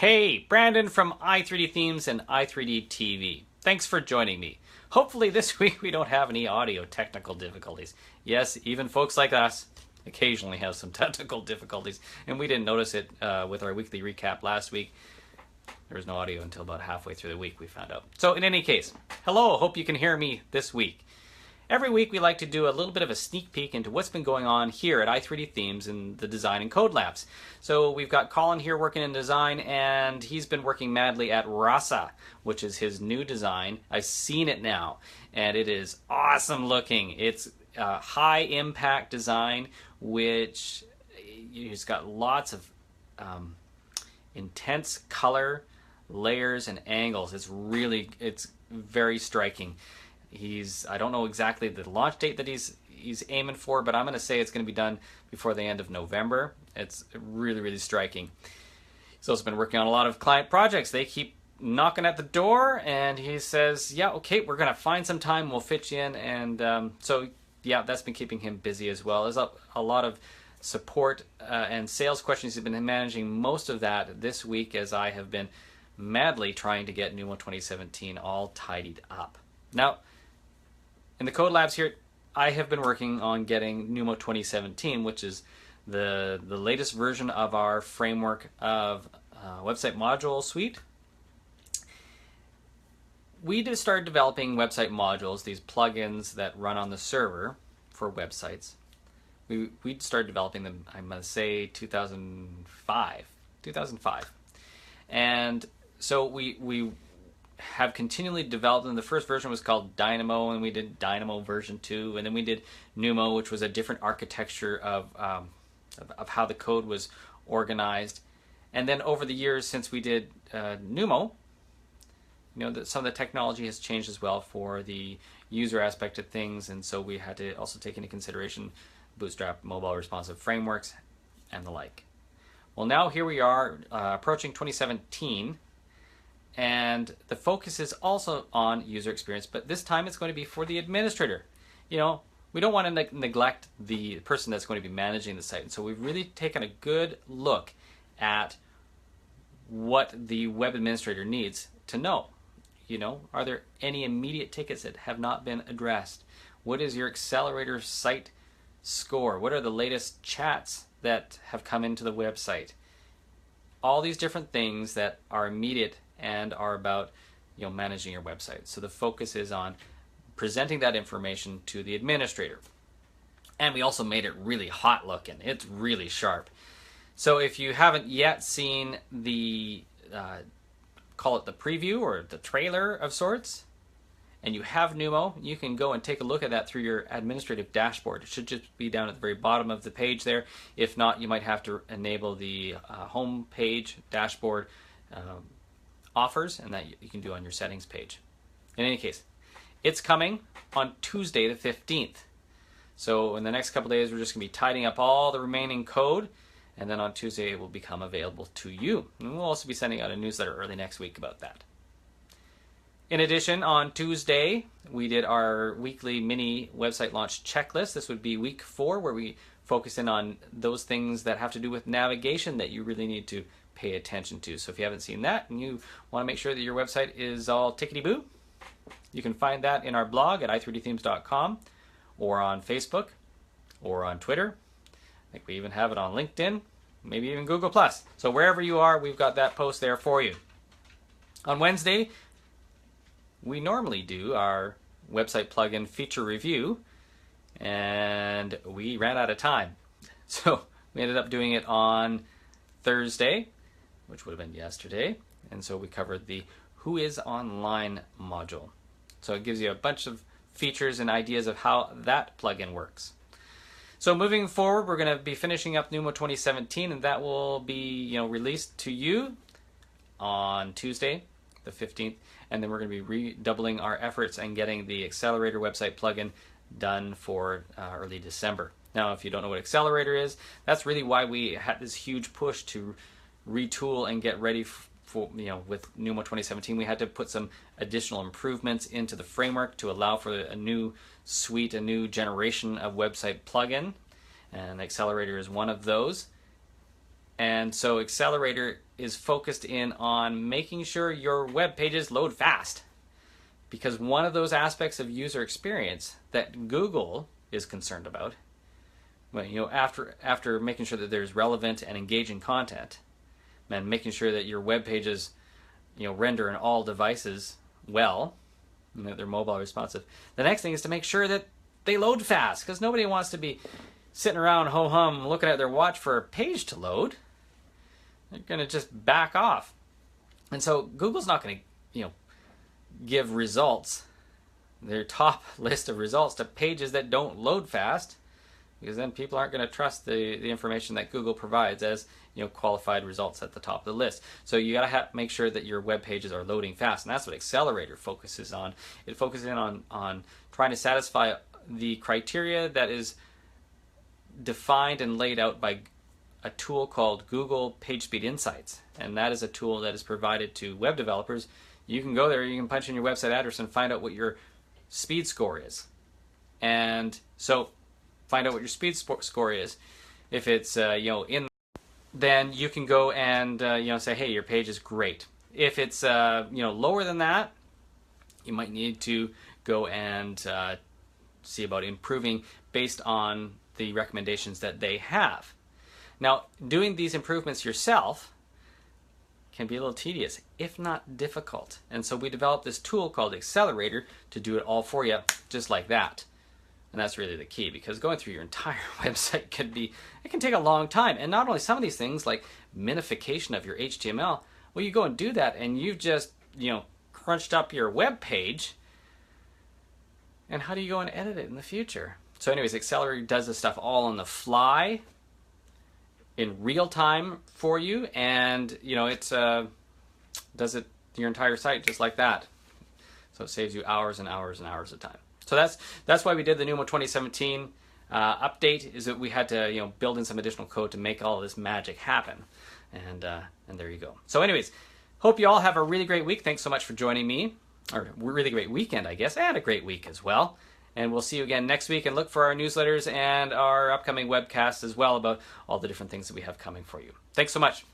Hey, Brandon from i3D Themes and i3D TV. Thanks for joining me. Hopefully this week we don't have any audio technical difficulties. Yes, even folks like us occasionally have some technical difficulties, and we didn't notice it with our weekly recap last week. There was no audio until about halfway through the week, we found out. So in any case, hello, hope you can hear me this week. Every week we like to do a little bit of a sneak peek into what's been going on here at i3D Themes in the Design and Code Labs. So we've got Colin here working in design, and he's been working madly at Rasa, which is his new design. I've seen it now, and it is awesome looking. It's a high impact design, which has got lots of intense color, layers, and angles. It's very striking. I don't know exactly the launch date that he's aiming for, but I'm going to say it's going to be done before the end of November. It's really, really striking. He's also been working on a lot of client projects. They keep knocking at the door, and he says, yeah, okay, we're going to find some time, we'll fit you in. And so, yeah, that's been keeping him busy as well. There's a lot of support and sales questions. He's been managing most of that this week, as I have been madly trying to get Numo 2017 all tidied up. Now, in the Code Labs here, I have been working on getting Numo 2017, which is the latest version of our framework of website module suite. We just started developing website modules, these plugins that run on the server for websites. We started developing them, I'm going to say 2005. And so we have continually developed them. The first version was called Dynamo, and we did Dynamo version 2, and then we did Numo, which was a different architecture of how the code was organized. And then over the years since we did Numo, some of the technology has changed as well for the user aspect of things, and so we had to also take into consideration Bootstrap mobile responsive frameworks and the like. Well, now here we are approaching 2017, and the focus is also on user experience, but this time it's going to be for the administrator. We don't want to neglect the person that's going to be managing the site, and so we've really taken a good look at what the web administrator needs to know. Are there any immediate tickets that have not been addressed? What is your accelerator site score? What are the latest chats that have come into the website? All these different things that are immediate and are about managing your website. So the focus is on presenting that information to the administrator. And we also made it really hot looking. It's really sharp. So if you haven't yet seen the call it the preview or the trailer of sorts, and you have Numo, you can go and take a look at that through your administrative dashboard. It should just be down at the very bottom of the page there. If not, you might have to enable the home page dashboard offers, and that you can do on your settings page. In any case, it's coming on Tuesday the 15th. So in the next couple days, we're just going to be tidying up all the remaining code, and then on Tuesday it will become available to you. And we'll also be sending out a newsletter early next week about that. In addition, on Tuesday, we did our weekly mini website launch checklist. This would be week 4, where we focus in on those things that have to do with navigation that you really need to pay attention to. So if you haven't seen that and you want to make sure that your website is all tickety-boo, you can find that in our blog at i3dthemes.com, or on Facebook, or on Twitter. I think we even have it on LinkedIn, maybe even Google+. So wherever you are, we've got that post there for you. On Wednesday, we normally do our website plugin feature review, and we ran out of time. So we ended up doing it on Thursday, which would have been yesterday, and so we covered the Who is Online module. So it gives you a bunch of features and ideas of how that plugin works. So moving forward, we're going to be finishing up Numo 2017, and that will be released to you on Tuesday the 15th, and then we're going to be redoubling our efforts and getting the Accelerator website plugin done for early December. Now, if you don't know what Accelerator is, that's really why we had this huge push to retool and get ready for with Numo 2017. We had to put some additional improvements into the framework to allow for a new suite, a new generation of website plugin, and Accelerator is one of those. And so Accelerator is focused in on making sure your web pages load fast. Because one of those aspects of user experience that Google is concerned about, well, after making sure that there's relevant and engaging content, and making sure that your web pages, render in all devices well, and that they're mobile responsive. The next thing is to make sure that they load fast, because nobody wants to be sitting around ho-hum looking at their watch for a page to load. They're going to just back off. And so Google's not going to, give results, their top list of results, to pages that don't load fast, because then people aren't going to trust the information that Google provides as qualified results at the top of the list. So you got to make sure that your web pages are loading fast, and that's what Accelerator focuses on. It focuses in on trying to satisfy the criteria that is defined and laid out by a tool called Google PageSpeed Insights, and that is a tool that is provided to web developers. You can go there, you can punch in your website address and find out what your speed score is. And so find out what your speed score is. If it's then you can go and say, hey, your page is great. If it's lower than that, you might need to go and see about improving based on the recommendations that they have. Now, doing these improvements yourself can be a little tedious, if not difficult. And so we developed this tool called Accelerator to do it all for you, just like that. And that's really the key, because going through your entire website can take a long time. And not only some of these things like minification of your HTML, well, you go and do that and you've just, crunched up your web page. And how do you go and edit it in the future? So anyways, Accelerator does this stuff all on the fly, in real time for you, and it does it your entire site just like that. So it saves you hours and hours and hours of time. So that's why we did the Numo 2017 update, is that we had to build in some additional code to make all this magic happen, and there you go. So anyways, hope you all have a really great week. Thanks so much for joining me, or a really great weekend, I guess, and a great week as well. And we'll see you again next week, and look for our newsletters and our upcoming webcasts as well about all the different things that we have coming for you. Thanks so much.